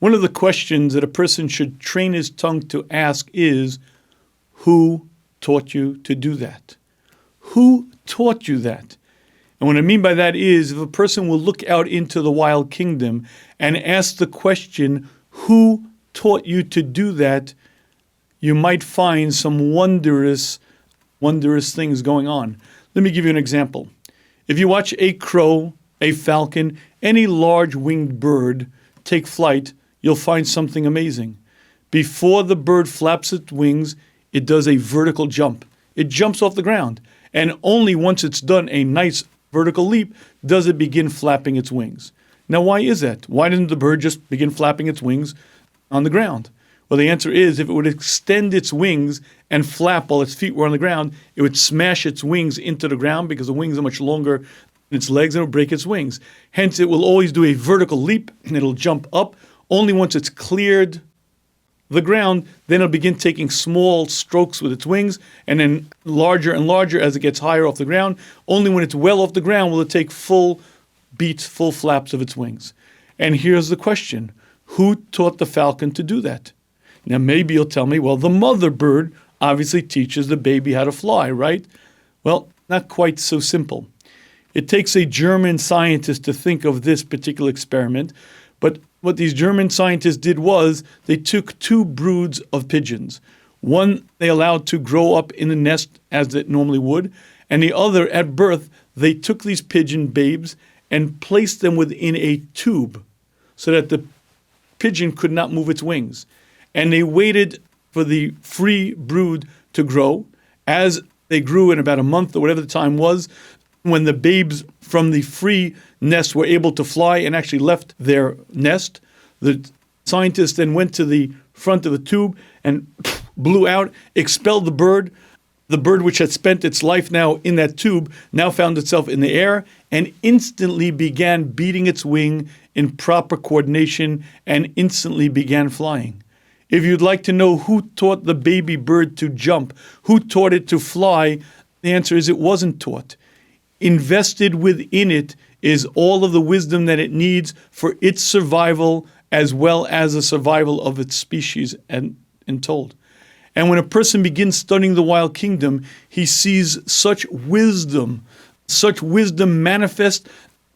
One of the questions that a person should train his tongue to ask is, who taught you to do that? Who taught you that? And what I mean by that is, if a person will look out into the wild kingdom and ask the question, who taught you to do that, you might find some wondrous things going on. Let me give you an example. If you watch a crow, a falcon, any large winged bird take flight, you'll find something amazing. Before the bird flaps its wings, it does a vertical jump. It jumps off the ground. And only once it's done a nice vertical leap does it begin flapping its wings. Now, why is that? Why didn't the bird just begin flapping its wings on the ground? Well, the answer is, if it would extend its wings and flap while its feet were on the ground, it would smash its wings into the ground because the wings are much longer than its legs, and it will break its wings. Hence, it will always do a vertical leap, and it'll jump up. Only once it's cleared the ground, then it'll begin taking small strokes with its wings, and then larger and larger as it gets higher off the ground. Only when it's well off the ground will it take full beats, full flaps of its wings. And here's the question. Who taught the falcon to do that? Now, maybe you'll tell me, well, the mother bird obviously teaches the baby how to fly, right? Well, not quite so simple. It takes a German scientist to think of this particular experiment, but what these German scientists did was they took two broods of pigeons. One they allowed to grow up in the nest as it normally would, and the other, at birth, they took these pigeon babes and placed them within a tube so that the pigeon could not move its wings. And they waited for the free brood to grow. As they grew in about a month or whatever the time was, when the babes from the free nest were able to fly and actually left their nest, the scientists then went to the front of the tube and blew out, expelled the bird. The bird, which had spent its life now in that tube, now found itself in the air and instantly began beating its wing in proper coordination and instantly began flying. If you'd like to know who taught the baby bird to jump, who taught it to fly, the answer is it wasn't taught. Invested within it is all of the wisdom that it needs for its survival as well as the survival of its species and told. And when a person begins studying the wild kingdom, he sees such wisdom manifest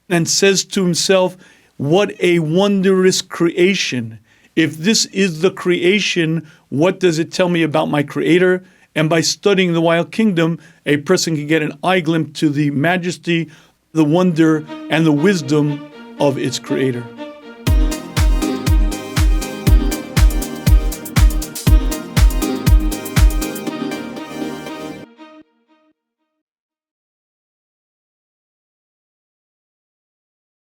and says to himself, what a wondrous creation. If this is the creation, what does it tell me about my creator? And by studying the wild kingdom, a person can get an eye glimpse to the majesty, the wonder, and the wisdom of its creator.